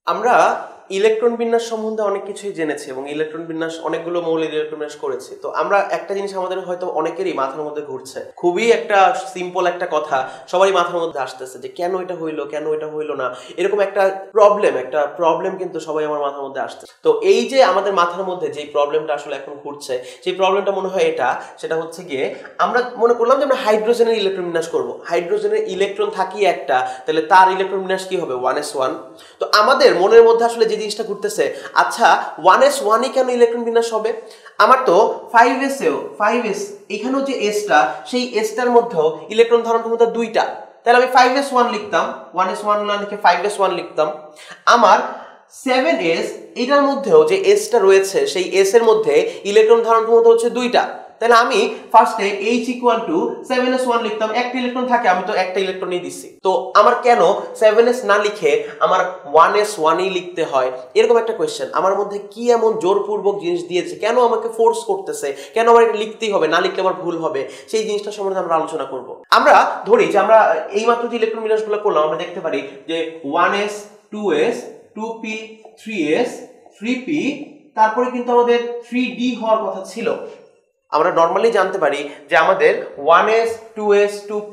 আমরা ইলেকট্রন বিন্যাস সম্বন্ধে অনেক কিছুই জেনেছি এবং ইলেকট্রন বিন্যাস অনেকগুলো মৌলিক ইলেকট্রন বিন্যাস করেছি। তো আমরা একটা জিনিস আমাদের হয়তো অনেকেরই মাথার মধ্যে ঘুরছে, খুবই একটা সিম্পল একটা কথা সবারই মাথার মধ্যে আসতেছে যে কেন এটা হইলো, কেন এটা হইলো না, এরকম একটা প্রবলেম কিন্তু সবাই আমার মাথার মধ্যে আসছে। তো এই যে আমাদের মাথার মধ্যে যে প্রবলেমটা আসলে এখন ঘুরছে, সেই প্রবলেমটা মনে হয় সেটা হচ্ছে গিয়ে আমরা মনে করলাম যে আমরা হাইড্রোজেনের ইলেকট্রন বিন্যাস করবো। হাইড্রোজেনের ইলেকট্রন থাকি একটা, তাহলে তার ইলেকট্রন বিন্যাস কি হবে? 1s1। তো আমাদের মনের মধ্যে আসলে যে জিনিসটা ঘুরতেছে, আচ্ছা 1s1ই কেন ইলেকট্রন বিন্যাস হবে? আমার তো 5s এখানেও যে এসটা, সেই এসটার মধ্যেও ইলেকট্রন ধারণ ক্ষমতা 2টা, তাহলে আমি 5s1 লিখতাম, 1s1 না লিখে 5s1 লিখতাম। আমার 7s এটার মধ্যেও যে এসটা রয়েছে, সেই এস এর মধ্যে ইলেকট্রন ধারণ ক্ষমতা হচ্ছে 2টা, তাহলে আমি ফার্স্টে H = 7s1 লিখতাম। একটা ইলেকট্রন থাকে, আমি তো একটা ইলেকট্রনই দিচ্ছি, তো আমার কেন 7s না লিখে আমার 1s1ই লিখতে হয়? এরকম একটা কোয়েশ্চেন আমার মধ্যে কি এমন জোরপূর্বক জিনিস দিয়েছে, কেন আমাকে ফোর্স করতেছে, কেন আমার এটা লিখতেই হবে, না লিখলে আমার ভুল হবে, সেই জিনিসটা সম্বন্ধে আমরা আলোচনা করব। আমরা ধরি যে আমরা এইমাত্র যে ইলেকট্রন বিন্যাসগুলো করলাম, আমরা দেখতে পারি যে 1s 2s 2p 3s 3p, তারপরে কিন্তু আমাদের 3d হওয়ার কথা ছিল। আমরা নর্মালি জানতে পারি যে আমাদের 1s 2s 2p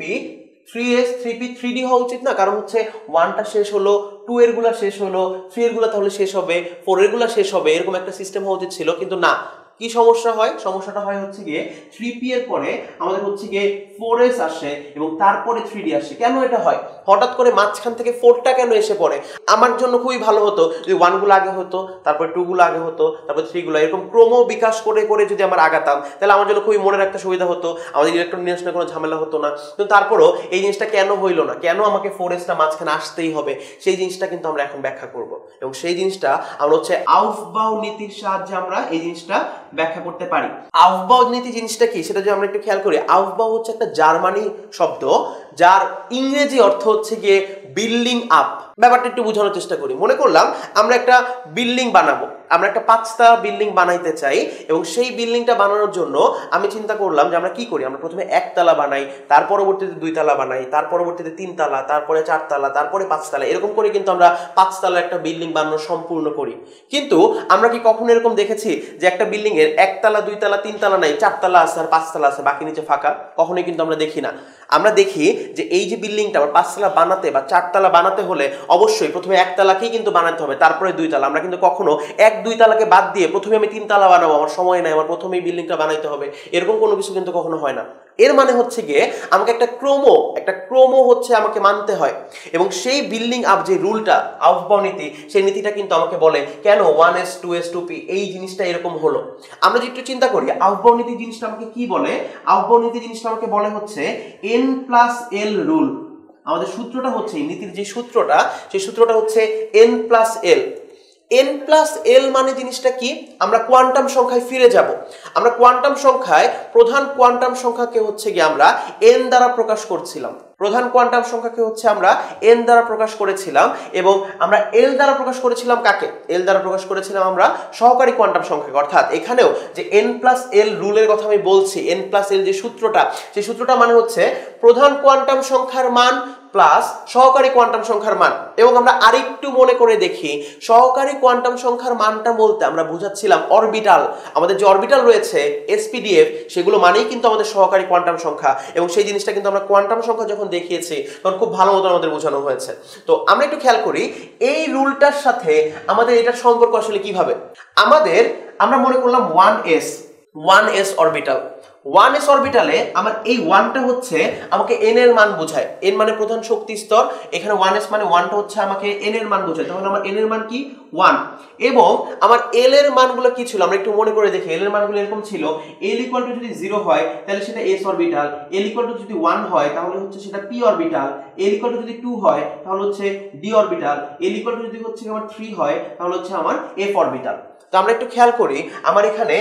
3s 3p 3d হওয়া উচিত না, কারণ হচ্ছে 1টা শেষ হলো, 2 এর গুলা শেষ হলো, 3 এর গুলা তাহলে শেষ হবে, 4 এর গুলা শেষ হবে, এরকম একটা সিস্টেম হওয়া উচিত ছিল। কিন্তু না, কি সমস্যা হয়? সমস্যাটা হয় হচ্ছে গিয়ে 3p এর পরে আমাদের হচ্ছে গিয়ে 4s আসে এবং তারপরে 3d আসে। কেন এটা হয়? হঠাৎ করে মাঝখান থেকে 4টা কেন এসে পড়ে? আমার জন্য খুবই ভালো হতো যদি 1 গুলো আগে হতো, তারপর 2 গুলো আগে হতো, তারপর 3 গুলো, এরকম ক্রম বিকাশ করে করে যদি আমরা আগাতাম, তাহলে আমার জন্য খুবই মনে রাখতে সুবিধা হতো, আমাদের ইলেকট্রন বিন্যাস নিয়ে কোনো ঝামেলা হতো না। কিন্তু তারপরও এই জিনিসটা কেন হইলো না, কেন আমাকে 4sটা মাঝখানে আসতেই হবে, সেই জিনিসটা কিন্তু আমরা এখন ব্যাখ্যা করব। এবং সেই জিনিসটা আমরা হচ্ছে আউফবাউ নীতির সাহায্যে আমরা এই জিনিসটা ব্যাখ্যা করতে পারি। আউফবাউ নীতি জিনিসটা কি সেটা যদি আমরা একটু খেয়াল করি, আউফবাউ হচ্ছে একটা জার্মানি শব্দ, যার ইংরেজি অর্থ হচ্ছে গিয়ে বিল্ডিং আপ। ব্যাপারটা একটু বোঝানোর চেষ্টা করি। মনে করলাম আমরা একটা বিল্ডিং বানাবো, আমরা একটা 5তলা বিল্ডিং বানাইতে চাই, এবং সেই বিল্ডিংটা বানানোর জন্য আমি চিন্তা করলাম যে আমরা কি করি, আমরা প্রথমে 1তলা বানাই, তার পরবর্তীতে 2তলা বানাই, তার পরবর্তীতে 3তলা, তারপরে 4তলা, তারপরে 5তলা, এরকম করে কিন্তু আমরা 5তলা একটা বিল্ডিং বানানো সম্পূর্ণ করি। কিন্তু আমরা কি কখনো এরকম দেখেছি যে একটা বিল্ডিং এর 1তলা 2তলা 3তলা নাই, 4তলা আছে আর 5তলা আছে, বাকি নিচে ফাঁকা? কখনোই কিন্তু আমরা দেখি না। আমরা দেখি যে এই যে বিল্ডিংটা আমার 5তলা বানাতে বা 4তলা বানাতে হলে অবশ্যই প্রথমে 1তলাকেই কিন্তু বানাতে হবে, তারপরে 2তলা। আমরা কিন্তু কখনো 1-2তলাকে বাদ দিয়ে প্রথমে আমি 3তলা বানাবো, আমার সময় নাই, আমার প্রথমেই বিল্ডিংটা বানাইতে হবে, এরকম কোনো কিছু কিন্তু কখনো হয় না। এর মানে হচ্ছে গিয়ে আমাকে একটা ক্রম হচ্ছে আমাকে মানতে হয়, এবং সেই বিল্ডিং আপ যে রুলটা, আউফবাউ নীতি, সেই নীতিটা কিন্তু আমাকে বলে কেন 1s 2s 2p এই জিনিসটা এরকম হলো। আমরা যদি একটু চিন্তা করি আউফবাউ নীতি জিনিসটা আমাকে কি বলে, আউফবাউ নীতি জিনিসটা আমাকে বলে হচ্ছে n+l রুল। আমাদের সূত্রটা হচ্ছে, নীতির যে সূত্রটা, সেই সূত্রটা হচ্ছে n+l। n+l মানে জিনিসটা কি? আমরা কোয়ান্টাম সংখ্যায় ফিরে যাব। আমরা কোয়ান্টাম সংখ্যায় প্রধান কোয়ান্টাম সংখ্যাকে হচ্ছে গিয়ে আমরা n দ্বারা প্রকাশ করছিলাম, প্রধান কোয়ান্টাম সংখ্যাকে হচ্ছে আমরা n দ্বারা প্রকাশ করেছিলাম, এবং আমরা l দ্বারা প্রকাশ করেছিলাম কাকে? l দ্বারা প্রকাশ করেছিলাম আমরা সহকারী কোয়ান্টাম সংখ্যাকে। অর্থাৎ এখানেও যে n+l রুলের কথা আমি বলছি, n+l যে সূত্রটা, সেই সূত্রটা মানে হচ্ছে প্রধান কোয়ান্টাম সংখ্যার মান প্লাস সহকারী কোয়ান্টাম সংখ্যার মান। এবং আমরা আরেকটু মনে করে দেখি, সহকারী কোয়ান্টাম সংখ্যার মানটা বলতে আমরা বুঝাচ্ছিলাম অরবিটাল। আমাদের যে অরবিটাল রয়েছে SPDF, সেগুলো মানেই কিন্তু আমাদের সহকারী কোয়ান্টাম সংখ্যা, এবং সেই জিনিসটা কিন্তু আমরা কোয়ান্টাম সংখ্যা যখন দেখিয়েছি তখন খুব ভালো মতো আমাদের বোঝানো হয়েছে। তো আমরা একটু খেয়াল করি এই রুলটার সাথে আমাদের এটার সম্পর্ক আসলে কিভাবে। আমরা মনে করলাম 1s অরবিটাল। 1s অরবিটালে আমার এই 1টা হচ্ছে আমাকে n এর মান বোঝায়, n মানে প্রধান শক্তি স্তর, এখানে 1s মানে 1টা হচ্ছে আমাকে n এর মান বোঝায়, তাহলে আমার n এর মান কি? 1। এবং আমার l এর মানগুলো কি ছিল আমরা একটু মনে করে দেখি। l এর মানগুলো এরকম ছিল, l = যদি 0 হয় তাহলে সেটা s অরবিটাল, l = যদি 1 হয় তাহলে হচ্ছে সেটা p অরবিটাল, l = যদি 2 হয় তাহলে হচ্ছে d অরবিটাল, l = যদি হচ্ছে আমার 3 হয় তাহলে হচ্ছে আমার f অরবিটাল। তো আমরা একটু খেয়াল করি, আমার এখানে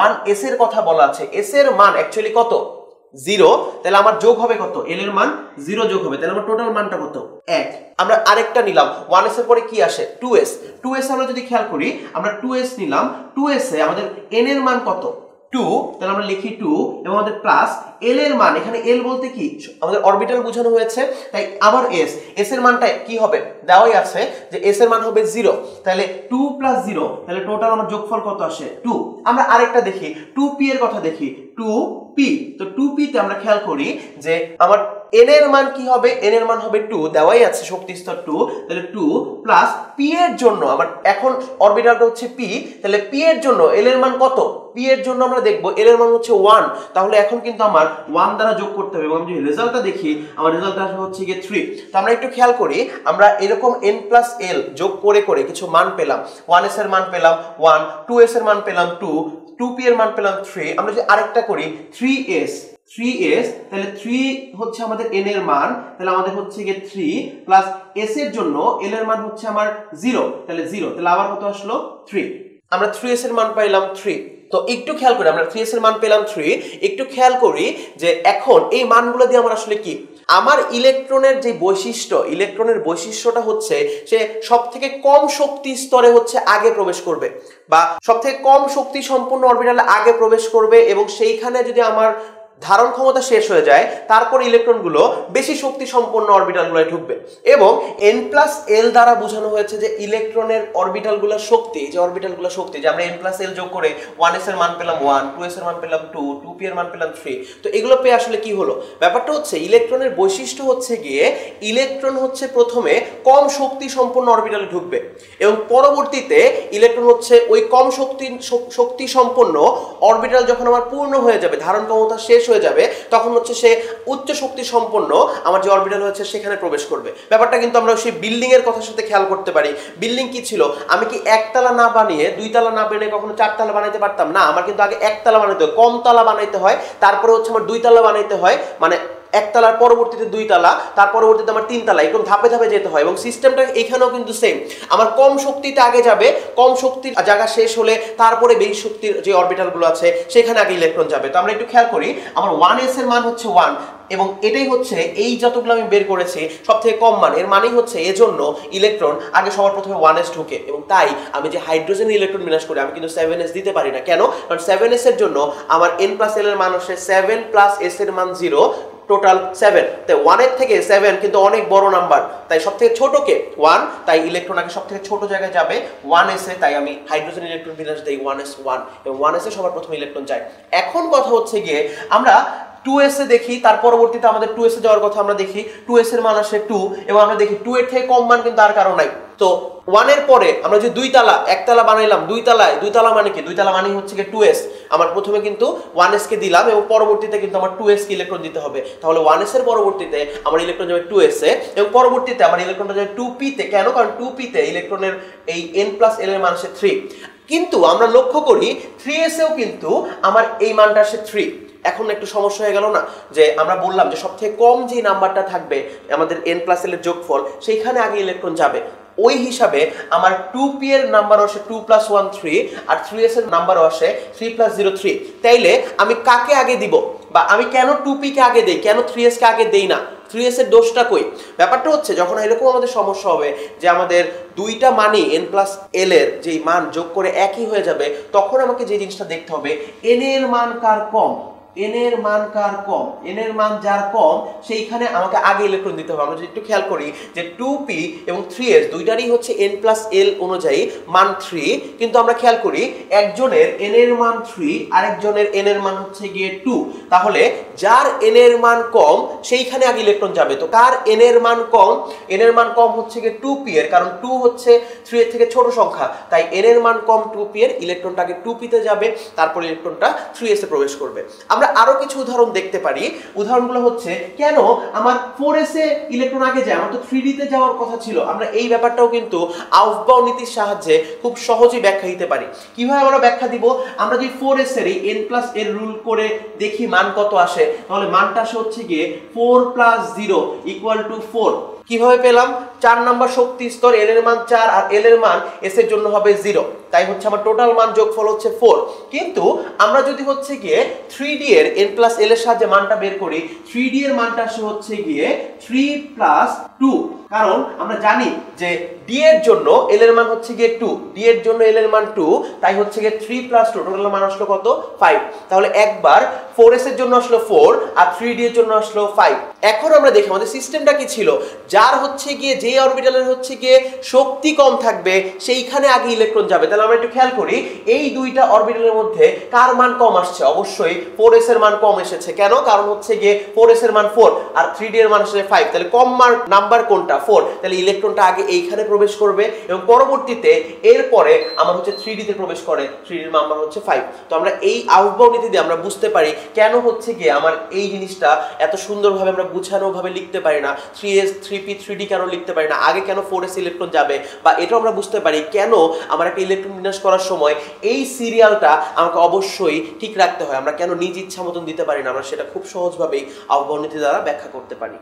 1s এর কথা বলা আছে, s এর মান অ্যাকচুয়ালি কত? 0, তাহলে আমার যোগ হবে কত, এল এর মান 0 যোগ হবে, তাহলে আমার টোটাল মানটা কত 1। আমরা আরেকটা নিলাম 1s এর পরে কি আসে 2s, 2s আমরা যদি খেয়াল করি আমরা 2s নিলাম, 2s এ আমাদের n এর মান কত 2, তাহলে আমরা লিখি 2 এবং আমাদের প্লাস l এর মান, এখানে l বলতে কি আমাদের অরবিটাল বোঝানো হয়েছে, তাই আবার s এর মানটা কি হবে দেওয়াই আছে যে s এর মান হবে 0, তাহলে 2 প্লাস 0, তাহলে টোটাল আমার যোগফল কত আসে 2। আমরা আরেকটা দেখি 2p এর কথা দেখি 2p, তো 2p তে আমরা খেয়াল করি যে আমার n এর মান কি হবে, n এর মান হবে 2, দেওয়াই আছে শক্তি স্তর 2, তাহলে 2 প্লাস p এর জন্য আমার এখন অরবিটালটা হচ্ছে p, তাহলে p এর জন্য l এর মান কত, p এর জন্য আমরা দেখব l এর মান হচ্ছে 1, তাহলে এখন কিন্তু আমার 1 দ্বারা যোগ করতে হবে এবং আমি যদি রেজাল্টটা দেখি আমার রেজাল্ট আসবে হচ্ছে গিয়ে 3। তো আমরা একটু খেয়াল করি আমরা এরকম n প্লাস l যোগ করে করে কিছু মান পেলাম, 1s এর মান পেলাম 1, 2s এর মান পেলাম 2, 2p এর মান পেলাম 3, আমরা যদি আরেকটা করি 3s, তাহলে 3 হচ্ছে আমাদের n এর মান, তাহলে আমাদের হচ্ছে গিয়ে 3 প্লাস s এর জন্য l এর মান হচ্ছে আমার 0, তাহলে 0, তাহলে আবার কত আসলো 3, আমরা 3s এর মান পাইলাম 3। তো একটু খেয়াল করি আমরা 3s এর মান পেলাম 3, একটু খেয়াল করি যে এখন এই মানগুলো দিয়ে আমরা আসলে কি আমার ইলেকট্রনের যে বৈশিষ্ট্য, ইলেকট্রনের বৈশিষ্ট্যটা হচ্ছে সে সবথেকে কম শক্তি স্তরে হচ্ছে আগে প্রবেশ করবে বা সবথেকে কম শক্তি সম্পন্ন অরবিটালে আগে প্রবেশ করবে এবং সেইখানে যদি আমার ধারণ ক্ষমতা শেষ হয়ে যায় তারপর ইলেকট্রনগুলো বেশি শক্তি সম্পন্ন অরবিটালগুলোয় ঢুকবে এবং n প্লাস l দ্বারা বোঝানো হয়েছে যে ইলেকট্রনের অরবিটালগুলোর শক্তি, যে অরবিটালগুলোর শক্তি যে আমরা n প্লাস l যোগ করে 1s এর মান পেলাম 1, 2s এর মান পেলাম 2, 2p এর মান পেলাম 3, তো এগুলো পেয়ে আসলে কি হলো ব্যাপারটা হচ্ছে ইলেকট্রনের বৈশিষ্ট্য হচ্ছে গিয়ে ইলেকট্রন হচ্ছে প্রথমে কম শক্তি সম্পন্ন অরবিটালে ঢুকবে এবং পরবর্তীতে ইলেকট্রন হচ্ছে ওই কম শক্তি সম্পন্ন অরবিটাল যখন আমার পূর্ণ হয়ে যাবে, ধারণ ক্ষমতা শেষ হয়ে যাবে, তখন হচ্ছে সে উচ্চ শক্তি সম্পন্ন আমার যে অরবিটাল হচ্ছে সেখানে প্রবেশ করবে। ব্যাপারটা কিন্তু আমরা সেই বিল্ডিং এর কথার সাথে খেয়াল করতে পারি। বিল্ডিং কি ছিল, আমি কি একতলা না বানিয়ে দুইতলা না বানিয়ে কখনো চারতলা বানাইতে পারতাম না, আমার কিন্তু আগে একতলা বানাইতে হয়, কম তলা বানাইতে হয়, তারপরে হচ্ছে আমার দুইতলা বানাইতে হয়, মানে একতলার পরবর্তীতে দুইতলা, তার পরবর্তীতে আমার তিনতলা, এরকম ধাপে ধাপে যেতে হয় এবং সিস্টেমটা এখানেও কিন্তু সেম। আমার কম শক্তিতে আগে যাবে, কম শক্তির জায়গা শেষ হলে তারপরে বেশি শক্তির যে অরবিটালগুলো আছে সেখানে আগে ইলেকট্রন যাবে। তো আমরা একটু খেয়াল করি আমার 1s এর মান হচ্ছে 1 এবং এটাই হচ্ছে এই যতগুলো আমি বের করেছি সব থেকে কম মান, এর মানেই হচ্ছে এজন্য ইলেকট্রন আগে সবার প্রথমে 1s ঢুকে এবং তাই আমি যে হাইড্রোজেন ইলেকট্রন বিন্যাস করি আমি কিন্তু 7s দিতে পারি না। কেন? কারণ 7s এর জন্য আমার n প্লাস l এর মান হচ্ছে 7 প্লাস s এর মান 0, টোটাল 7, তাই 1 এর থেকে 7 কিন্তু অনেক বড় নাম্বার, তাই সব থেকে ছোট কে 1, তাই ইলেকট্রন আগে সব থেকে ছোট জায়গায় যাবে 1s এ, তাই আমি হাইড্রোজেন ইলেকট্রন বিন্যাস দেই 1s 1 এবং 1s এ সবার প্রথমে ইলেকট্রন যায়। এখন কথা হচ্ছে গিয়ে আমরা 2s এ দেখি, তার পরবর্তীতে আমাদের 2s এ যাওয়ার কথা আমরা দেখি 2s এর মান আসে 2 এবং আমরা দেখি 2 এর থেকে কম মান কিন্তু আর কারো নাই। তো 1 এর পরে আমরা যে দুইতলা একতলা বানাইলাম, দুইতলা মানে কি, দুইতলা মানে হচ্ছে কি 2s, আমার প্রথমে কিন্তু 1s কে দিলাম এবং পরবর্তীতে কিন্তু আমার 2s কে ইলেকট্রন দিতে হবে, তাহলে 1s এর পরবর্তীতে আমার ইলেকট্রন যাবে 2s এ এবং পরবর্তীতে আমার ইলেকট্রনটা যাবে 2p তে। কেন? কারণ 2p তে ইলেকট্রনের এই n প্লাস l এর মান আসে 3, কিন্তু আমরা লক্ষ্য করি 3s এও কিন্তু আমার এই মানটা আসে 3। এখন একটু সমস্যা হয়ে গেল না, যে আমরা বললাম যে সবথেকে কম যে নাম্বারটা থাকবে আমাদের n প্লাস l এর যোগফল সেইখানে আগে ইলেকট্রন যাবে, ওই হিসাবে আমার 2p এর নাম্বার আসে 2 প্লাস 1 3 আর 3s এর নাম্বারও আসে 3 প্লাস 0 3। তাইলে আমি কাকে আগে দিব বা আমি কেন 2p কে আগে দেই, কেন 3s কে আগে দেই না, 3s এর দোষটা কই? ব্যাপারটা হচ্ছে যখন এরকম আমাদের সমস্যা হবে যে আমাদের দুইটা মানই n প্লাস l এর যে মান যোগ করে একই হয়ে যাবে, তখন আমাকে যে জিনিসটা দেখতে হবে n এর মান কার কম, n এর মান কার কম, n এর মান যার কম সেইখানে আমাকে আগে ইলেকট্রন দিতে হবে। আমরা যদি একটু খেয়াল করি যে 2p এবং 3s দুইটারই হচ্ছে n প্লাস l অনুযায়ী মান 3, কিন্তু আমরা খেয়াল করি একজনের n এর মান 3 আরেকজনের n এর মান হচ্ছে গিয়ে 2, তাহলে যার n এর মান কম সেইখানে আগে ইলেকট্রন যাবে। তো কার n এর মান কম? n এর মান কম হচ্ছে গিয়ে 2p এর, কারণ 2 হচ্ছে 3 এর থেকে ছোট সংখ্যা, তাই n এর মান কম 2p এর, ইলেকট্রনটা আগে 2p তে যাবে, তারপর ইলেকট্রনটা 3s এ প্রবেশ করবে। আমরা আরো কিছু উদাহরণ দেখতে পারি। উদাহরণগুলো হচ্ছে কেন আমার 4s এ ইলেকট্রন আগে যায়, আমার তো 3d তে যাওয়ার কথা ছিল। আমরা এই ব্যাপারটাও কিন্তু আউফবাউ নীতির সাহায্যে খুব সহজেই ব্যাখ্যা দিতে পারি। কিভাবে আমরা ব্যাখ্যা দিব? আমরা যদি 4s এর এই n প্লাস l রুল করে দেখি মান কত আসে, তাহলে মানটা আসে হচ্ছে গিয়ে 4 প্লাস 0 ইকুয়াল টু 4। কিভাবে পেলাম? 4 নাম্বার শক্তি স্তর, এল এর মান 4 আর এল এর মান এস এর জন্য হবে 0, তাই হচ্ছে আমার টোটাল মান যোগফল হচ্ছে 4। কিন্তু আমরা যদি হচ্ছে গিয়ে 3d এর n প্লাস l এর সাহায্যে মানটা বের করি, 3d এর মানটা আসে হচ্ছে গিয়ে 3 প্লাস 2, কারণ আমরা জানি যে d এর জন্য l এর মান হচ্ছে গিয়ে 2, d এর জন্য l এর মান 2, তাই হচ্ছে গিয়ে 3 প্লাস 2, টোটাল মান আসলো কত? 5। তাহলে একবার 4s এর জন্য আসলো 4 আর 3d এর জন্য আসলো 5। এখন আমরা দেখি আমাদের সিস্টেমটা কি ছিল, যার হচ্ছে গিয়ে যে অরবিটালের হচ্ছে গিয়ে শক্তি কম থাকবে সেইখানে আগে ইলেকট্রন যাবে। তাহলে আমরা একটু খেয়াল করি এই দুইটা অরবিটালের মধ্যে কার মান কম আসছে? অবশ্যই 4s এর মান কম এসেছে। কেন? কারণ হচ্ছে গিয়ে 4s এর মান 4 আর 3d এর মান আসলে 5, তাহলে কম মার্ক নাম্বার কোনটা? 4। তাহলে ইলেকট্রনটা আগে এইখানে প্রবেশ করবে এবং পরবর্তীতে এরপরে আমার হচ্ছে 3d তে প্রবেশ করে, 3d এর নাম্বার হচ্ছে 5। তো আমরা এই আউটবাউন্ড নীতি দিয়ে আমরা বুঝতে পারি কেন হচ্ছে গিয়ে আমার এই জিনিসটা এত সুন্দরভাবে আমরা গুছানো ভাবে লিখতে পারি না, 3s 3p 3d কেন লিখতে পারি না, আগে কেন 4s ইলেকট্রন যাবে, বা এটাও আমরা বুঝতে পারি কেন আমার একটা ইলেকট্রন বিন্যাস করার সময় এই সিরিয়ালটা আমাকে অবশ্যই ঠিক রাখতে হয়, আমরা কেন নিজ ইচ্ছা মতন দিতে পারি না, আমরা সেটা খুব সহজভাবেই আউটবাউন্ড নীতি দ্বারা ব্যাখ্যা করতে পারি।